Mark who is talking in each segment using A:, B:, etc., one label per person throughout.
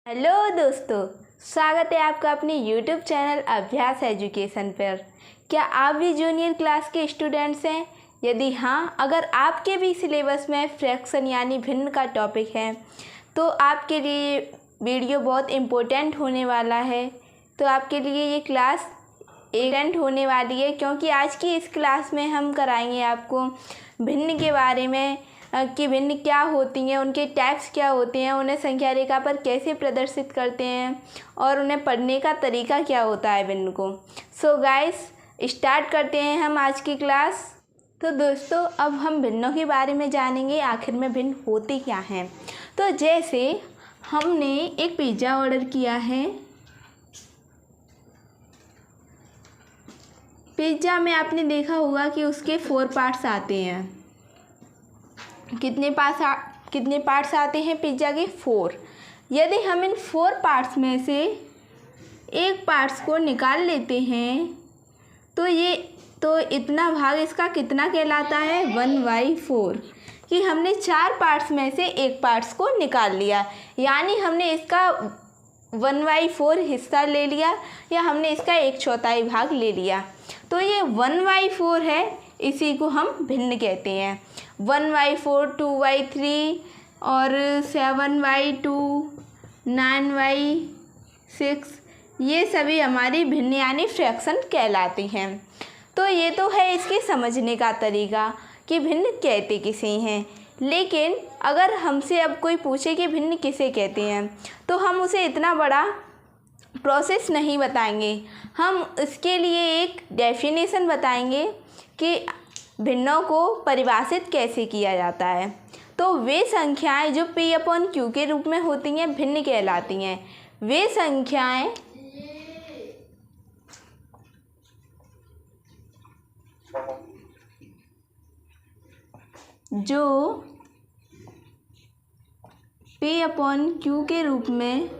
A: Hello दोस्तों, स्वागत है आपका अपने YouTube चैनल अभ्यास एजुकेशन पर। क्या आप भी जूनियर क्लास के स्टूडेंट्स हैं? यदि हाँ, अगर आपके भी सिलेबस में फ्रैक्शन यानी भिन्न का टॉपिक है तो आपके लिए वीडियो बहुत इम्पोर्टेंट होने वाला है। तो आपके लिए ये क्लास इम्पोर्टेंट होने वाली है, क्योंकि आज की इस क्लास में हम कराएंगे आपको भिन्न के बारे में कि भिन्न क्या होती हैं, उनके टाइप्स क्या होते हैं, उन्हें संख्या रेखा पर कैसे प्रदर्शित करते हैं और उन्हें पढ़ने का तरीका क्या होता है भिन्न को। सो गाइस, स्टार्ट करते हैं हम आज की क्लास। तो दोस्तों, अब हम भिन्नों के बारे में जानेंगे आखिर में भिन्न होते क्या हैं। तो जैसे हमने एक पिज़्ज़ा ऑर्डर किया है। पिज़्ज़ा में आपने देखा होगा कि उसके 4 पार्ट्स आते हैं। कितने पार्ट्स आते हैं पिज़्ज़ा के? 4। यदि हम इन 4 पार्ट्स में से एक पार्ट्स को निकाल लेते हैं तो इतना भाग इसका कितना कहलाता है? 1/4। कि हमने 4 पार्ट्स में से एक पार्ट्स को निकाल लिया, यानी हमने इसका 1/4 हिस्सा ले लिया या हमने इसका 1/4 भाग ले लिया। तो ये 1/4 है, इसी को हम भिन्न कहते हैं। 1/4, 2/3 और 7/2, 9/6, ये सभी हमारी भिन्न यानी फ्रैक्शन कहलाती हैं। तो ये तो है इसके समझने का तरीका कि भिन्न कहते किसे हैं। लेकिन अगर हमसे अब कोई पूछे कि भिन्न किसे कहते हैं, तो हम उसे इतना बड़ा प्रोसेस नहीं बताएंगे। हम इसके लिए एक डेफिनेशन बताएंगे कि भिन्नों को परिभाषित कैसे किया जाता है। तो वे संख्याएं जो P/Q के रूप में होती हैं भिन्न कहलाती हैं। वे संख्याएं जो P/Q के रूप में होती हैं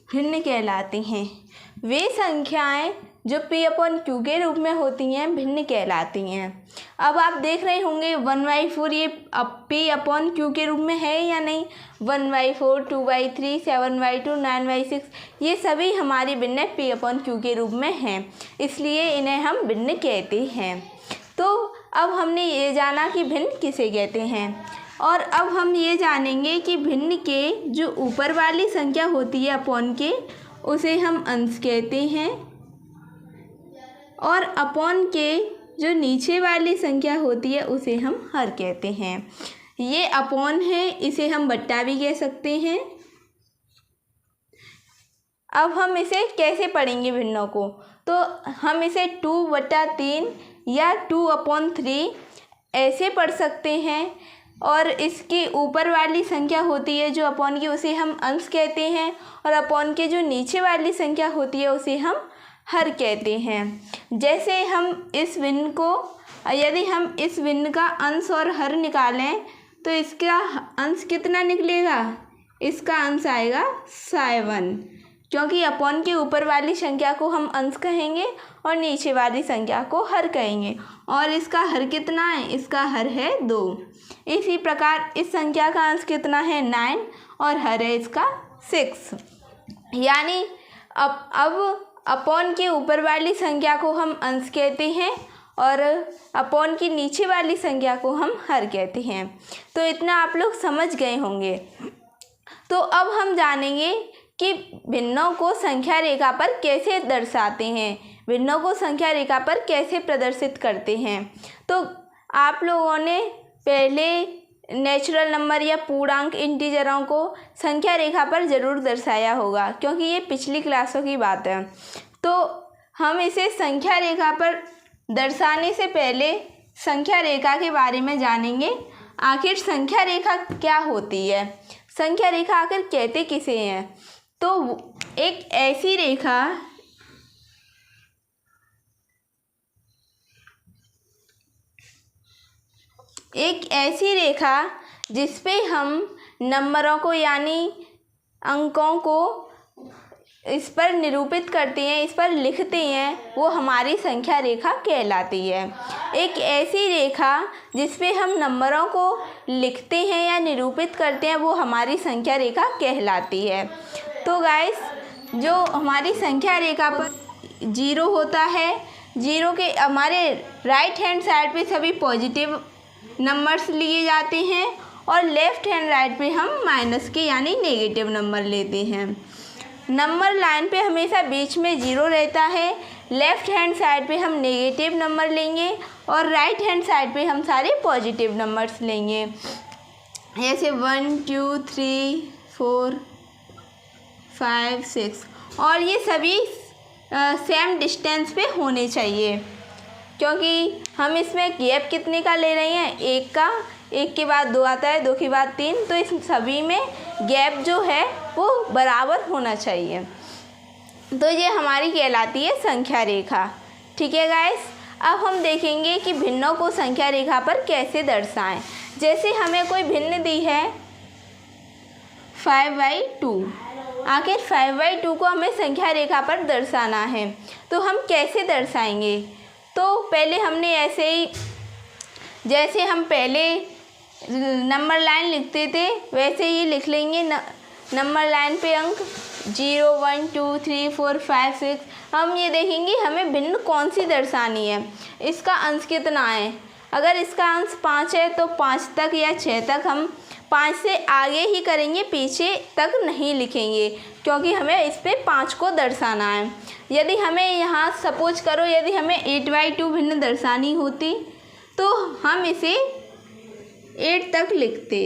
A: भिन्न कहलाती हैं। वे संख्याएं जो P/Q के रूप में होती हैं भिन्न कहलाती हैं। अब आप देख रहे होंगे 1/4 ये P/Q के रूप में है या नहीं। 1/4, 2/3, 7/2, 9/6 ये सभी हमारी भिन्न P/Q के रूप में हैं, इसलिए इन्हें हम भिन्न कहते हैं। तो अब हमने ये जाना कि भिन्न किसे कहते हैं, और अब हम ये जानेंगे कि भिन्न के जो ऊपर वाली संख्या होती है अपॉन के, उसे हम अंश कहते हैं, और अपॉन के जो नीचे वाली संख्या होती है उसे हम हर कहते हैं। ये अपॉन है, इसे हम बट्टा भी कह सकते हैं। अब हम इसे कैसे पढ़ेंगे भिन्नों को? तो हम इसे 2/3 या 2/3 ऐसे पढ़ सकते हैं, और इसकी ऊपर वाली संख्या होती है जो अपॉन की, उसे हम अंश कहते हैं, और अपॉन के जो नीचे वाली संख्या होती है उसे हम हर कहते हैं। जैसे हम इस भिन्न को, यदि हम इस भिन्न का अंश और हर निकालें तो इसका अंश कितना निकलेगा? इसका अंश आएगा 7, क्योंकि अपॉन के ऊपर वाली संख्या को हम अंश कहेंगे और नीचे वाली संख्या को हर कहेंगे। और इसका हर कितना है? इसका हर है 2। इसी प्रकार इस संख्या का अंश कितना है? 9, और हर है इसका 6। यानी अब अपॉन के ऊपर वाली संख्या को हम अंश कहते हैं और अपॉन की नीचे वाली संख्या को हम हर कहते हैं। तो इतना आप लोग समझ गए होंगे। तो अब हम जानेंगे कि भिन्नों को संख्या रेखा पर कैसे दर्शाते हैं, भिन्नों को संख्या रेखा पर कैसे प्रदर्शित करते हैं। तो आप लोगों ने पहले नेचुरल नंबर या पूर्णांक इंटीजरों को संख्या रेखा पर ज़रूर दर्शाया होगा, क्योंकि ये पिछली क्लासों की बात है। तो हम इसे संख्या रेखा पर दर्शाने से पहले संख्या रेखा के बारे में जानेंगे। आखिर संख्या रेखा क्या होती है, संख्या रेखा आखिर कहते किसे हैं? तो एक ऐसी रेखा एक ऐसी रेखा जिस पे हम नंबरों को यानी अंकों को इस पर निरूपित करते हैं, इस पर लिखते हैं, वो हमारी संख्या रेखा कहलाती है। एक ऐसी रेखा जिस पे हम नंबरों को लिखते हैं या निरूपित करते हैं, वो हमारी संख्या रेखा कहलाती है। तो गाइस, जो हमारी संख्या रेखा पर 0 होता है, 0 के हमारे राइट हैंड साइड पे सभी पॉजिटिव नंबर्स लिए जाते हैं और लेफ़्ट हैंड राइट पे हम माइनस के यानी नेगेटिव नंबर लेते हैं। नंबर लाइन पे हमेशा बीच में 0 रहता है। लेफ़्ट हैंड साइड पे हम नेगेटिव नंबर लेंगे और राइट हैंड साइड पे हम सारे पॉजिटिव नंबर्स लेंगे, जैसे 1 2 3 4 5 6, और ये सभी सेम डिस्टेंस पे होने चाहिए, क्योंकि हम इसमें गैप कितने का ले रहे हैं, 1 का, 1 के बाद 2 आता है, 2 के बाद 3, तो इस सभी में गैप जो है वो बराबर होना चाहिए। तो ये हमारी कहलाती है संख्या रेखा। ठीक है गाइस, अब हम देखेंगे कि भिन्नों को संख्या रेखा पर कैसे दर्शाएं। जैसे हमें कोई भिन्न दी है 5/2, आखिर 5/2 को हमें संख्या रेखा पर दर्शाना है, तो हम कैसे दर्शाएंगे। तो पहले हमने ऐसे ही, जैसे हम पहले नंबर लाइन लिखते थे वैसे ही लिख लेंगे। नंबर लाइन पे अंक 0 1 2 3 4 5 6। हम ये देखेंगे हमें भिन्न कौन सी दर्शानी है, इसका अंश कितना है। अगर इसका अंश 5 है तो 5 तक या 6 तक हम 5 से आगे ही करेंगे, पीछे तक नहीं लिखेंगे, क्योंकि हमें इस पर 5 को दर्शाना है। यदि हमें यहाँ सपोज करो यदि हमें 8/2 भिन्न दर्शानी होती तो हम इसे 8 तक लिखते,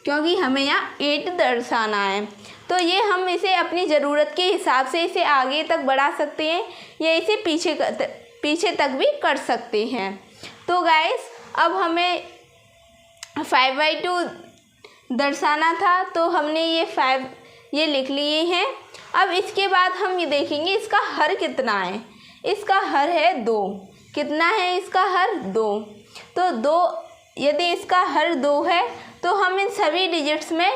A: क्योंकि हमें यहाँ 8 दर्शाना है। तो ये हम इसे अपनी ज़रूरत के हिसाब से इसे आगे तक बढ़ा सकते हैं या इसे पीछे तक भी कर सकते हैं। तो गाइस, अब हमें 5/2 दर्शाना था, तो हमने ये 5 ये लिख लिए हैं। अब इसके बाद हम ये देखेंगे इसका हर कितना है। इसका हर है 2। कितना है इसका हर? 2। तो 2, यदि इसका हर 2 है तो हम इन सभी डिजिट्स में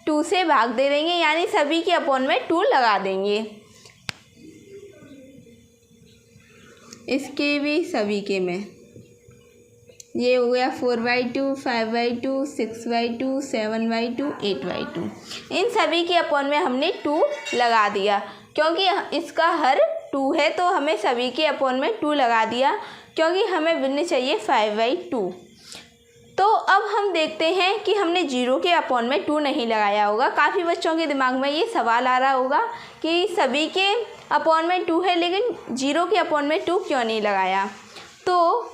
A: 2 से भाग दे देंगे, यानी सभी के अपॉन में 2 लगा देंगे। इसके भी सभी के में ये हो गया 4/2 5/2 6/2 7/2 8/2। इन सभी के अपॉन में हमने 2 लगा दिया, क्योंकि इसका हर 2 है तो हमें सभी के अपॉन में 2 लगा दिया, क्योंकि हमें भिन्न चाहिए 5/2। तो अब हम देखते हैं कि हमने 0 के अपॉन में 2 नहीं लगाया होगा। काफ़ी बच्चों के दिमाग में ये सवाल आ रहा होगा कि सभी के अपॉन में 2 है लेकिन 0 के अपॉन में 2 क्यों नहीं लगाया। तो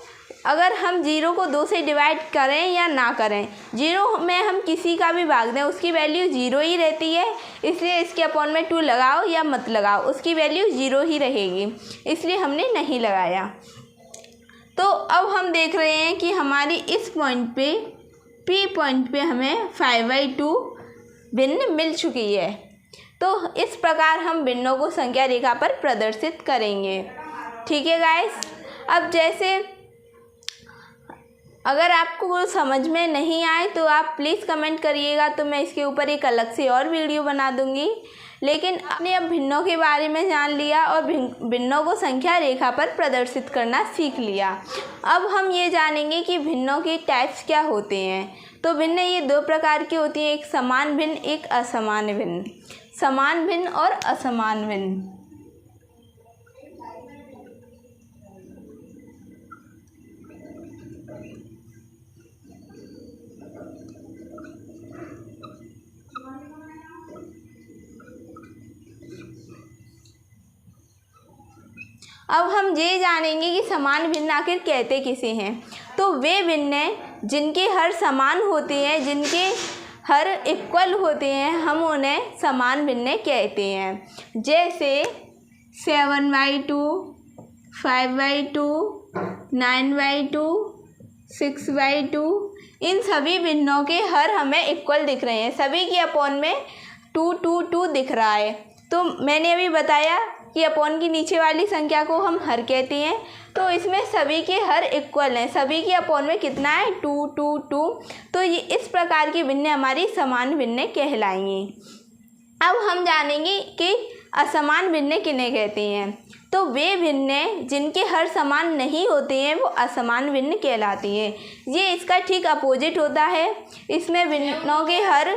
A: अगर हम 0 को 2 से डिवाइड करें या ना करें, 0 में हम किसी का भी भाग दें उसकी वैल्यू 0 ही रहती है, इसलिए इसके अपॉन में 2 लगाओ या मत लगाओ उसकी वैल्यू 0 ही रहेगी, इसलिए हमने नहीं लगाया। तो अब हम देख रहे हैं कि हमारी इस पॉइंट पे P पॉइंट पे हमें 5/2 भिन्न मिल चुकी है। तो इस प्रकार हम भिन्नों को संख्या रेखा पर प्रदर्शित करेंगे। ठीक है गाइस, अब जैसे अगर आपको वो समझ में नहीं आए तो आप प्लीज़ कमेंट करिएगा, तो मैं इसके ऊपर एक अलग से और वीडियो बना दूँगी। लेकिन आपने अब भिन्नों के बारे में जान लिया और भिन्नों को संख्या रेखा पर प्रदर्शित करना सीख लिया। अब हम ये जानेंगे कि भिन्नों के टाइप्स क्या होते हैं। तो भिन्न ये 2 प्रकार की होती हैं, एक समान भिन्न, एक असमान भिन्न। समान भिन्न और असमान भिन्न। अब हम ये जानेंगे कि समान भिन्न आखिर कहते किसे हैं। तो वे भिन्न जिनके हर समान होते हैं, जिनके हर इक्वल होते हैं, हम उन्हें समान भिन्न कहते हैं। जैसे 7/2 5/2 9/2 6/2, इन सभी भिन्नों के हर हमें इक्वल दिख रहे हैं, सभी के अपॉन में 2 2 2 दिख रहा है। तो मैंने अभी बताया कि अपॉन की नीचे वाली संख्या को हम हर कहते हैं। तो इसमें सभी के हर इक्वल हैं, सभी के अपॉन में कितना है 2 2 2। तो ये इस प्रकार की भिन्नें हमारी समान भिन्नें कहलाएंगी। अब हम जानेंगे कि असमान भिन्नें किन्हें कहते हैं। तो वे भिन्नें जिनके हर समान नहीं होते हैं वो असमान भिन्न कहलाती हैं। ये इसका ठीक अपोजिट होता है, इसमें भिन्नों के हर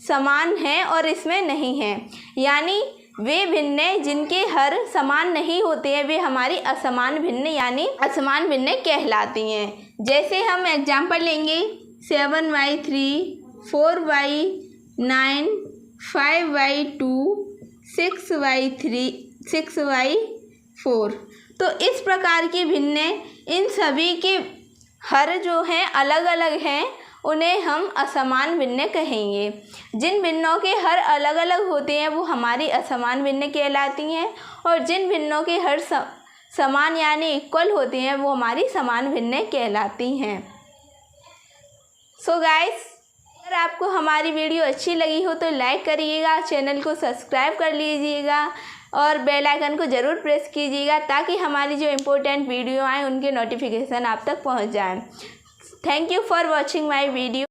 A: समान हैं और इसमें नहीं हैं। यानी वे भिन्नें जिनके हर समान नहीं होते हैं वे हमारी असमान भिन्न यानी असमान भिन्न कहलाती हैं। जैसे हम एग्जाम्पल लेंगे 7/3, 4/9, 5/2, 6/3, 6/4। तो इस प्रकार की भिन्नें, इन सभी के हर जो हैं अलग अलग हैं, उन्हें हम असमान भिन्न कहेंगे। जिन भिन्नों के हर अलग अलग होते हैं वो हमारी असमान भिन्न कहलाती हैं, और जिन भिन्नों के हर समान यानी इक्वल होते हैं वो हमारी समान भिन्न कहलाती हैं। सो गाइस, अगर आपको हमारी वीडियो अच्छी लगी हो तो लाइक करिएगा, चैनल को सब्सक्राइब कर लीजिएगा और बेल आइकन को ज़रूर प्रेस कीजिएगा ताकि हमारी जो इम्पोर्टेंट वीडियो आए उनके नोटिफिकेशन आप तक पहुंच जाएं। Thank you for watching my video.